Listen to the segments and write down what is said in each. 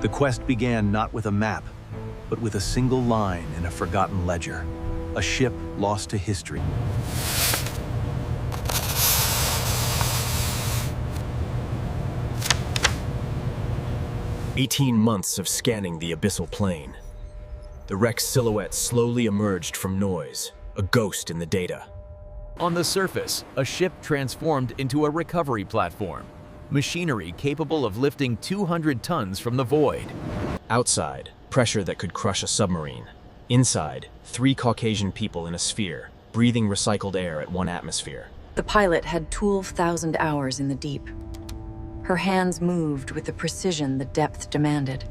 The quest began not with a map, but with a single line in a forgotten ledger. A ship lost to history. "18 months of scanning the abyssal plain. The wreck's silhouette slowly emerged from noise, a ghost in the data. On the surface, a ship transformed into a recovery platform. Machinery capable of lifting 200 tons from the void. Outside, pressure that could crush a submarine. Inside, 3 Caucasian people in a sphere, breathing recycled air at 1 atmosphere. The pilot had 12,000 hours in the deep. Her hands moved with the precision the depth demanded.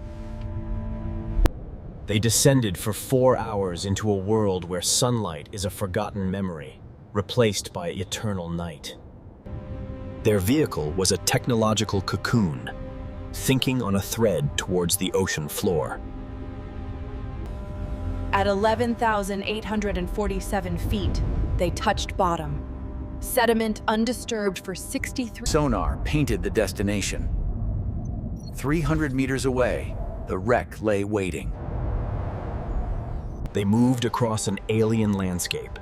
They descended for 4 hours into a world where sunlight is a forgotten memory, replaced by eternal night. Their vehicle was a technological cocoon, sinking on a thread towards the ocean floor. At 11,847 feet, they touched bottom. Sediment undisturbed for 63... Sonar painted the destination. 300 meters away, the wreck lay waiting. They moved across an alien landscape,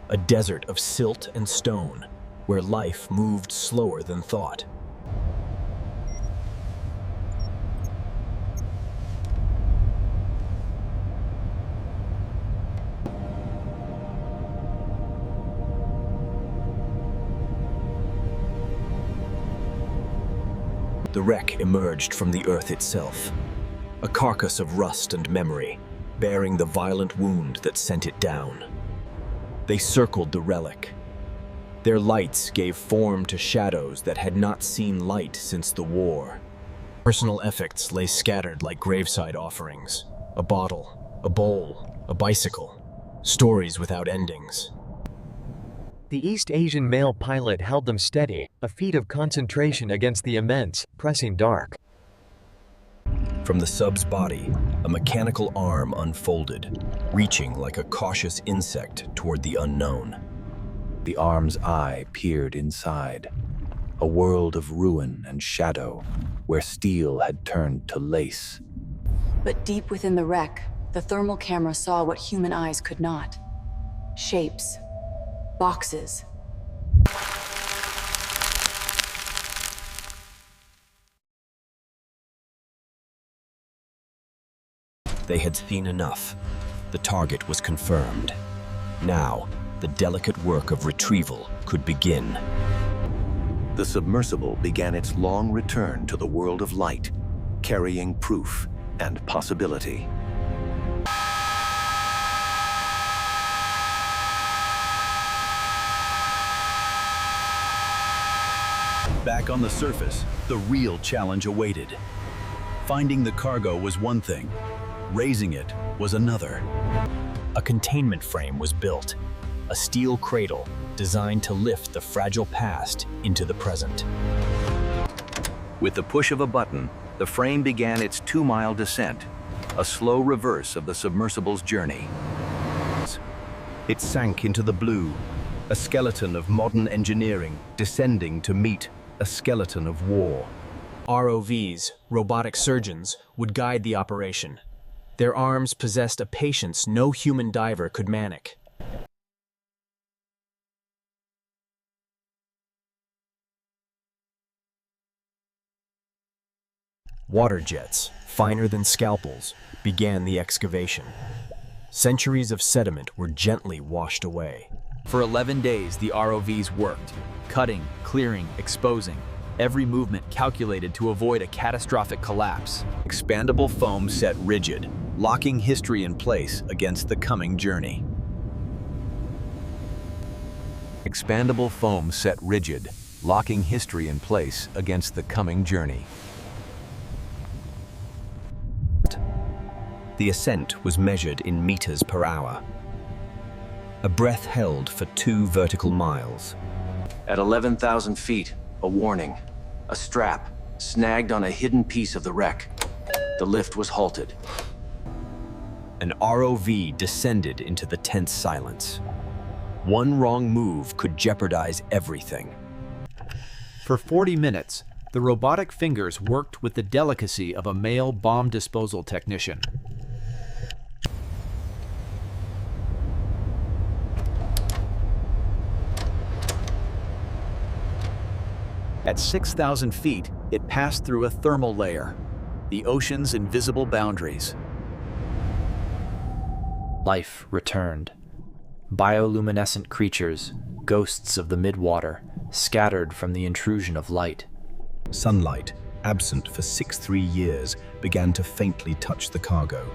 a desert of silt and stone, where life moved slower than thought. The wreck emerged from the earth itself, a carcass of rust and memory, bearing the violent wound that sent it down. They circled the relic. Their lights gave form to shadows that had not seen light since the war. Personal effects lay scattered like graveside offerings. A bottle, a bowl, a bicycle. Stories without endings. The East Asian male pilot held them steady, a feat of concentration against the immense, pressing dark. From the sub's body, a mechanical arm unfolded, reaching like a cautious insect toward the unknown. The arm's eye peered inside, a world of ruin and shadow where steel had turned to lace. But deep within the wreck, the thermal camera saw what human eyes could not. Shapes. Boxes. They had seen enough. The target was confirmed. Now, the delicate work of retrieval could begin. The submersible began its long return to the world of light, carrying proof and possibility. Back on the surface, the real challenge awaited. Finding the cargo was one thing. Raising it was another. A containment frame was built, a steel cradle designed to lift the fragile past into the present. With the push of a button, the frame began its 2-mile descent, a slow reverse of the submersible's journey. It sank into the blue, a skeleton of modern engineering descending to meet a skeleton of war. ROVs, robotic surgeons, would guide the operation. Their arms possessed a patience no human diver could manic. Water jets, finer than scalpels, began the excavation. Centuries of sediment were gently washed away. For 11 days, the ROVs worked, cutting, clearing, exposing, every movement calculated to avoid a catastrophic collapse. Expandable foam set rigid, locking history in place against the coming journey. Expandable foam set rigid, locking history in place against the coming journey. The ascent was measured in meters per hour. A breath held for 2 vertical miles. At 11,000 feet, a warning. A strap snagged on a hidden piece of the wreck. The lift was halted. An ROV descended into the tense silence. One wrong move could jeopardize everything. For 40 minutes, The robotic fingers worked with the delicacy of a male bomb disposal technician. At 6,000 feet, it passed through a thermal layer, the ocean's invisible boundaries. Life returned. Bioluminescent creatures, ghosts of the midwater, scattered from the intrusion of light. Sunlight, absent for 63 years, began to faintly touch the cargo,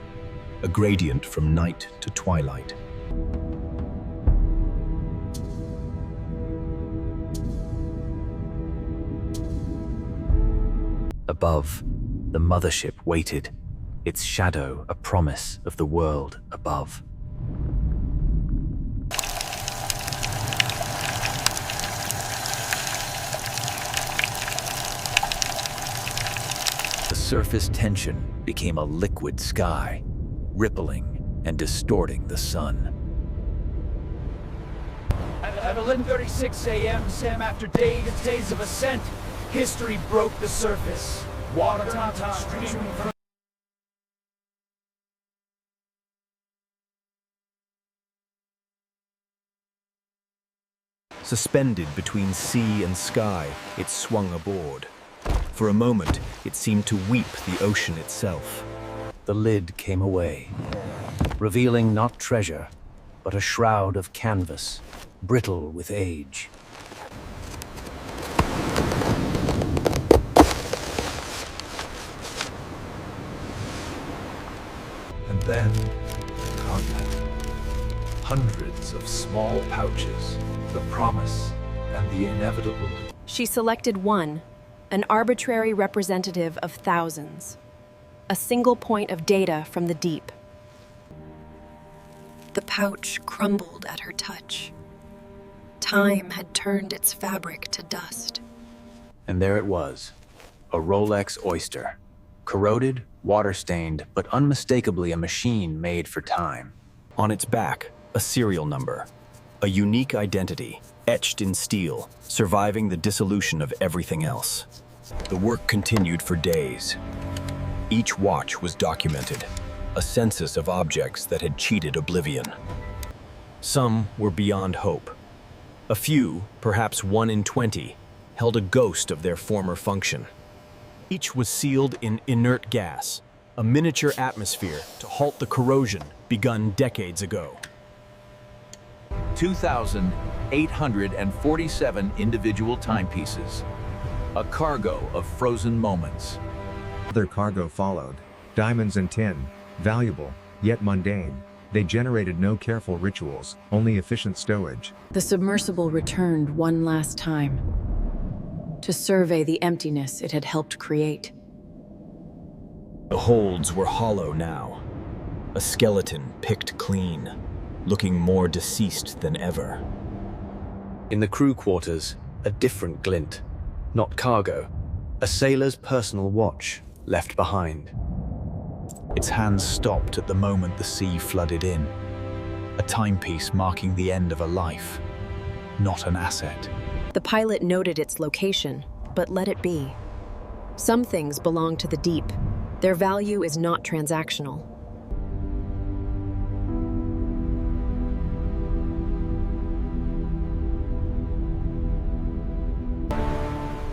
a gradient from night to twilight. Above, the mothership waited, its shadow a promise of the world above. The surface tension became a liquid sky, rippling and distorting the sun. At 11:36 a.m., Sam, after days of ascent, history broke the surface. Water streaming from Suspended between sea and sky, it swung aboard. For a moment, it seemed to weep the ocean itself. The lid came away, revealing not treasure, but a shroud of canvas, brittle with age. And then, content. Hundreds of small pouches, the promise and the inevitable. She selected one, an arbitrary representative of thousands. A single point of data from the deep. The pouch crumbled at her touch. Time had turned its fabric to dust. And there it was, a Rolex oyster. Corroded, water-stained, but unmistakably a machine made for time. On its back, a serial number, a unique identity, etched in steel, surviving the dissolution of everything else. The work continued for days. Each watch was documented, a census of objects that had cheated oblivion. Some were beyond hope. A few, perhaps 1 in 20, held a ghost of their former function. Each was sealed in inert gas, a miniature atmosphere to halt the corrosion begun decades ago. 2,847 individual timepieces. A cargo of frozen moments. Other cargo followed. Diamonds and tin, valuable, yet mundane. They generated no careful rituals, only efficient stowage. The submersible returned one last time to survey the emptiness it had helped create. The holds were hollow now, a skeleton picked clean, looking more deceased than ever. In the crew quarters, a different glint. Not cargo, a sailor's personal watch left behind. Its hands stopped at the moment the sea flooded in. A timepiece marking the end of a life, not an asset. The pilot noted its location, but let it be. Some things belong to the deep. Their value is not transactional.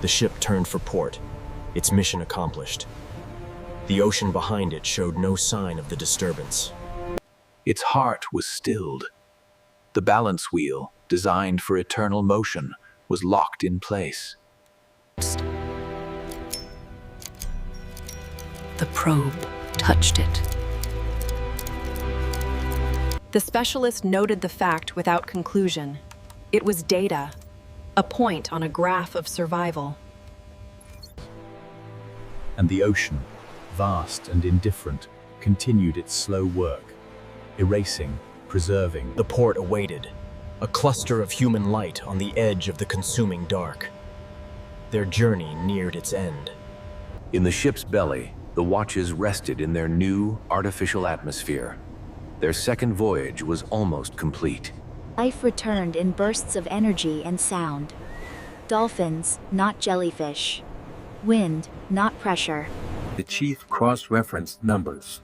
The ship turned for port, its mission accomplished. The ocean behind it showed no sign of the disturbance. Its heart was stilled. The balance wheel, designed for eternal motion, was locked in place. The probe touched it. The specialist noted the fact without conclusion. It was data, a point on a graph of survival. And the ocean, vast and indifferent, continued its slow work, erasing, preserving. The port awaited, a cluster of human light on the edge of the consuming dark. Their journey neared its end. In the ship's belly, the watches rested in their new, artificial atmosphere. Their second voyage was almost complete. Life returned in bursts of energy and sound. Dolphins, not jellyfish. Wind, not pressure. The chief cross-referenced numbers.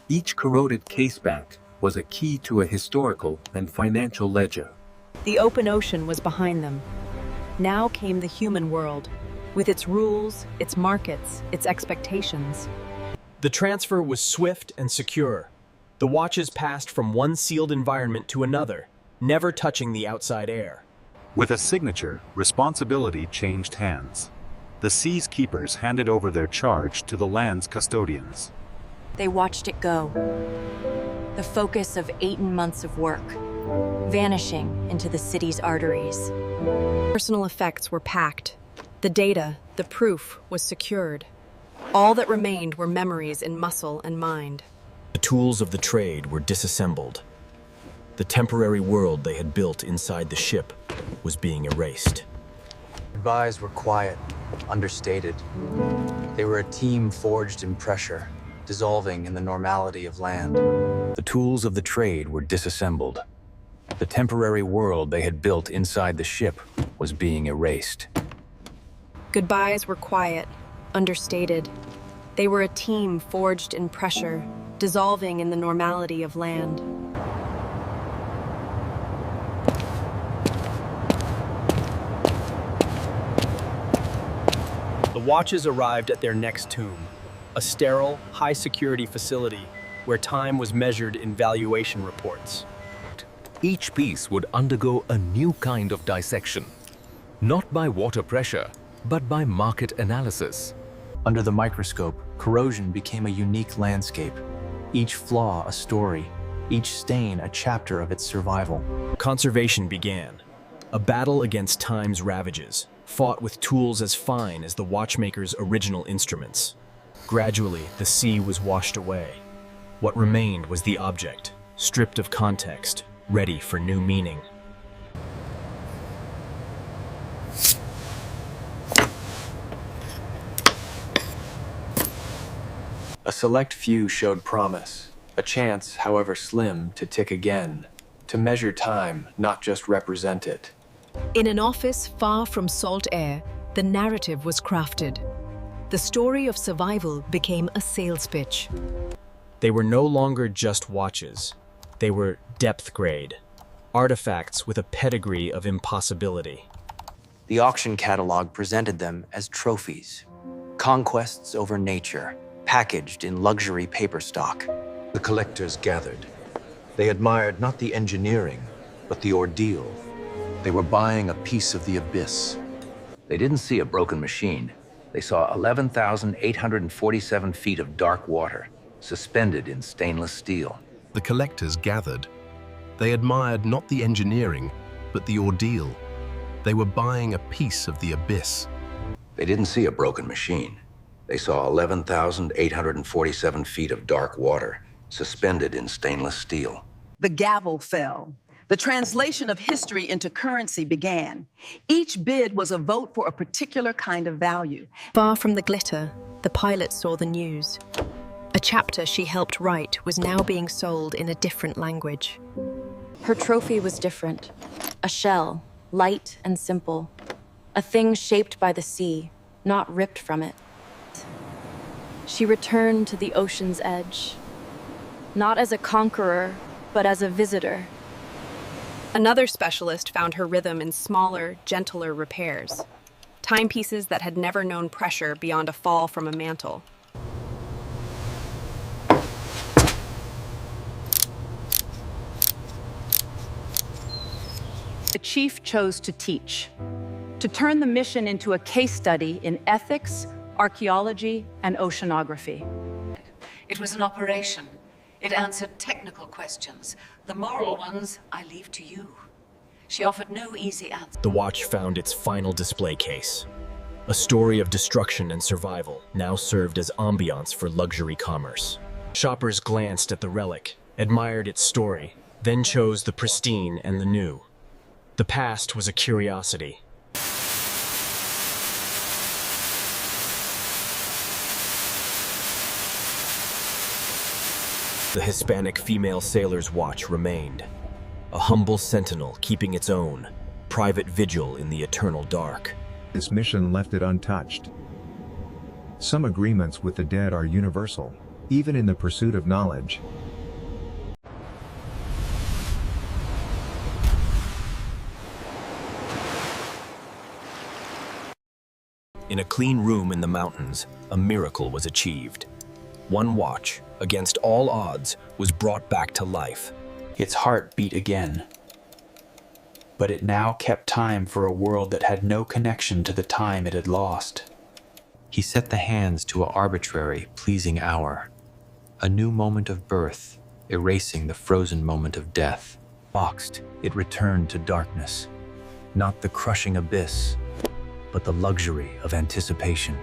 Each corroded caseback was a key to a historical and financial ledger. The open ocean was behind them. Now came the human world, with its rules, its markets, its expectations. The transfer was swift and secure. The watches passed from one sealed environment to another, never touching the outside air. With a signature, responsibility changed hands. The sea's keepers handed over their charge to the land's custodians. They watched it go. The focus of 18 months of work, vanishing into the city's arteries. Personal effects were packed. The data, the proof, was secured. All that remained were memories in muscle and mind. The tools of the trade were disassembled. The temporary world they had built inside the ship was being erased. Goodbyes were quiet, understated. They were a team forged in pressure, dissolving in the normality of land. The tools of the trade were disassembled. The temporary world they had built inside the ship was being erased. Goodbyes were quiet, understated. They were a team forged in pressure, dissolving in the normality of land. The watches arrived at their next tomb, a sterile, high-security facility where time was measured in valuation reports. Each piece would undergo a new kind of dissection, not by water pressure, but by market analysis. Under the microscope, corrosion became a unique landscape. Each flaw a story, each stain a chapter of its survival. Conservation began, a battle against time's ravages, fought with tools as fine as the watchmaker's original instruments. Gradually, the sea was washed away. What remained was the object, stripped of context, ready for new meaning. A select few showed promise, a chance, however slim, to tick again, to measure time, not just represent it. In an office far from salt air, the narrative was crafted. The story of survival became a sales pitch. They were no longer just watches. They were depth grade, artifacts with a pedigree of impossibility. The auction catalog presented them as trophies, conquests over nature, packaged in luxury paper stock. The collectors gathered. They admired not the engineering, but the ordeal. They were buying a piece of the abyss. They didn't see a broken machine. They saw 11,847 feet of dark water, suspended in stainless steel. The collectors gathered. They admired not the engineering, but the ordeal. They were buying a piece of the abyss. They didn't see a broken machine. They saw 11,847 feet of dark water, suspended in stainless steel. The gavel fell. The translation of history into currency began. Each bid was a vote for a particular kind of value. Far from the glitter, the pilot saw the news. A chapter she helped write was now being sold in a different language. Her trophy was different. A shell, light and simple. A thing shaped by the sea, not ripped from it. She returned to the ocean's edge, not as a conqueror, but as a visitor. Another specialist found her rhythm in smaller, gentler repairs, timepieces that had never known pressure beyond a fall from a mantle. The chief chose to teach, to turn the mission into a case study in ethics, archaeology, and oceanography. It was an operation. It answered technical questions. The moral ones I leave to you. She offered no easy answer. The watch found its final display case. A story of destruction and survival now served as ambiance for luxury commerce. Shoppers glanced at the relic, admired its story, then chose the pristine and the new. The past was a curiosity. The Hispanic female sailor's watch remained, a humble sentinel keeping its own, private vigil in the eternal dark. This mission left it untouched. Some agreements with the dead are universal, even in the pursuit of knowledge. In a clean room in the mountains, a miracle was achieved. One watch, against all odds, was brought back to life. Its heart beat again. But it now kept time for a world that had no connection to the time it had lost. He set the hands to an arbitrary, pleasing hour. A new moment of birth, erasing the frozen moment of death. Boxed, it returned to darkness. Not the crushing abyss, but the luxury of anticipation.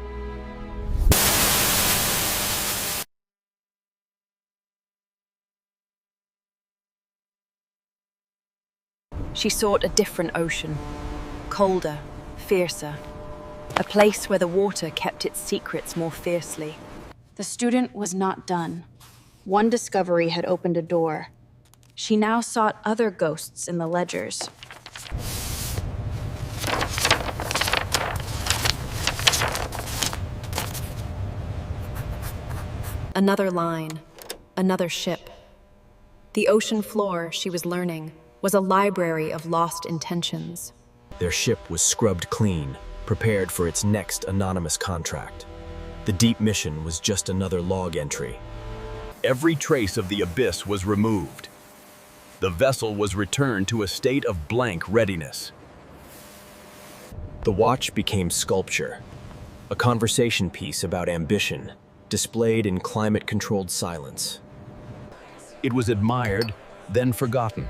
She sought a different ocean, colder, fiercer, a place where the water kept its secrets more fiercely. The student was not done. One discovery had opened a door. She now sought other ghosts in the ledgers. Another line, another ship. The ocean floor, she was learning, was a library of lost intentions. Their ship was scrubbed clean, prepared for its next anonymous contract. The deep mission was just another log entry. Every trace of the abyss was removed. The vessel was returned to a state of blank readiness. The watch became sculpture, a conversation piece about ambition, displayed in climate-controlled silence. It was admired, then forgotten.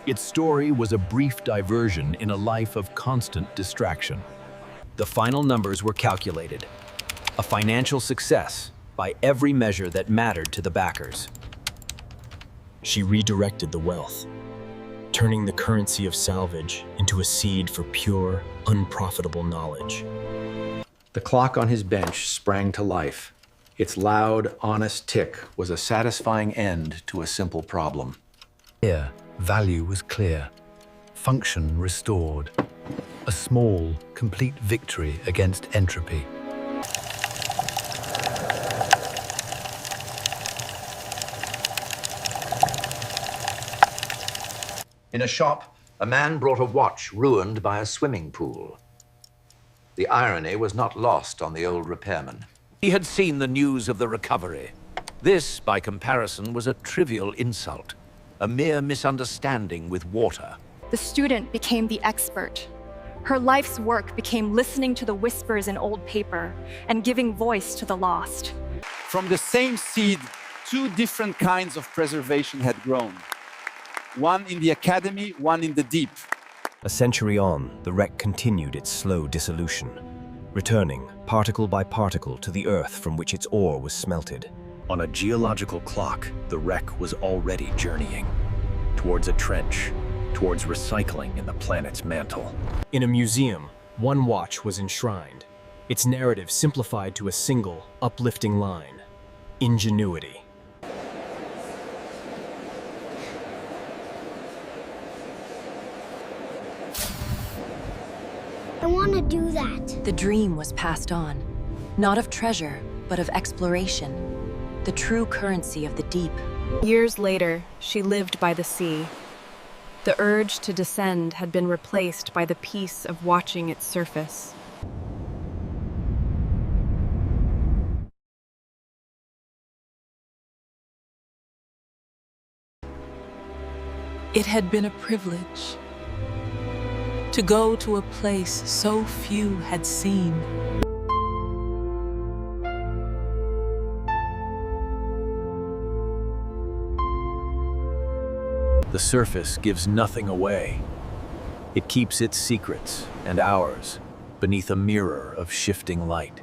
Its story was a brief diversion in a life of constant distraction. The final numbers were calculated. A financial success by every measure that mattered to the backers. She redirected the wealth, turning the currency of salvage into a seed for pure, unprofitable knowledge. The clock on his bench sprang to life. Its loud, honest tick was a satisfying end to a simple problem. Here, value was clear, function restored. A small, complete victory against entropy. In a shop, a man brought a watch ruined by a swimming pool. The irony was not lost on the old repairman. He had seen the news of the recovery. This, by comparison, was a trivial insult, a mere misunderstanding with water. The student became the expert. Her life's work became listening to the whispers in old paper and giving voice to the lost. From the same seed, two different kinds of preservation had grown. One in the academy, one in the deep. A century on, the wreck continued its slow dissolution, returning particle by particle to the earth from which its ore was smelted. On a geological clock, the wreck was already journeying towards a trench, towards recycling in the planet's mantle. In a museum, one watch was enshrined, its narrative simplified to a single, uplifting line: ingenuity. I want to do that. The dream was passed on, not of treasure, but of exploration, the true currency of the deep. Years later, she lived by the sea. The urge to descend had been replaced by the peace of watching its surface. It had been a privilege to go to a place so few had seen. The surface gives nothing away. It keeps its secrets and ours beneath a mirror of shifting light.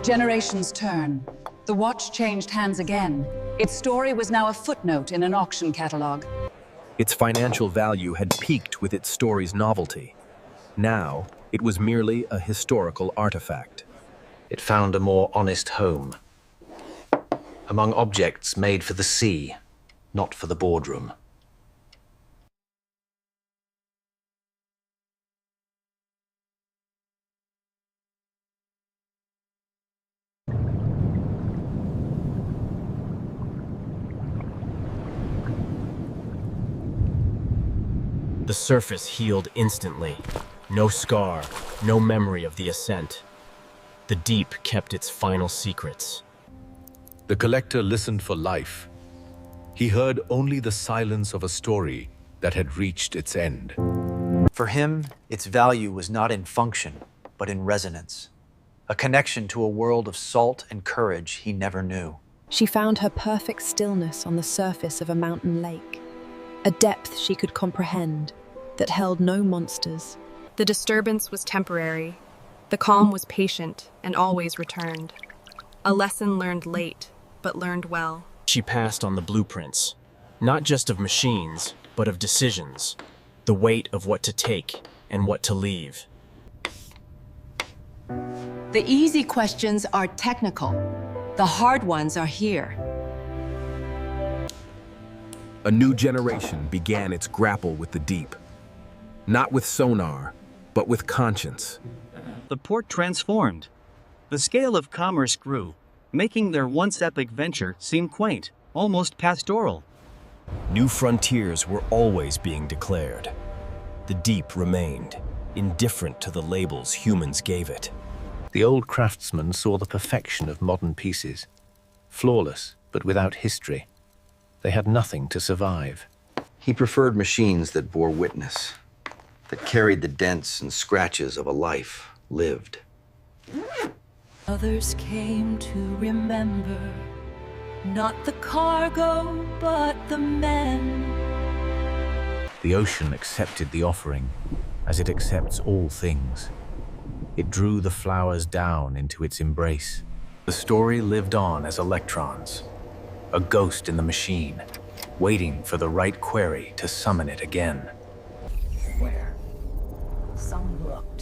Generations turn. The watch changed hands again. Its story was now a footnote in an auction catalog. Its financial value had peaked with its story's novelty. Now, it was merely a historical artifact. It found a more honest home. Among objects made for the sea, not for the boardroom. The surface healed instantly. No scar, no memory of the ascent. The deep kept its final secrets. The collector listened for life. He heard only the silence of a story that had reached its end. For him, its value was not in function, but in resonance. A connection to a world of salt and courage he never knew. She found her perfect stillness on the surface of a mountain lake, a depth she could comprehend that held no monsters. The disturbance was temporary. The calm was patient and always returned. A lesson learned late, but learned well. She passed on the blueprints, not just of machines, but of decisions, the weight of what to take and what to leave. The easy questions are technical. The hard ones are here. A new generation began its grapple with the deep. Not with sonar, but with conscience. The port transformed. The scale of commerce grew, making their once epic venture seem quaint, almost pastoral. New frontiers were always being declared. The deep remained, indifferent to the labels humans gave it. The old craftsman saw the perfection of modern pieces. Flawless, but without history. They had nothing to survive. He preferred machines that bore witness, that carried the dents and scratches of a life lived. Others came to remember, not the cargo, but the men. The ocean accepted the offering, as it accepts all things. It drew the flowers down into its embrace. The story lived on as electrons, a ghost in the machine, waiting for the right query to summon it again. Where? Some looked.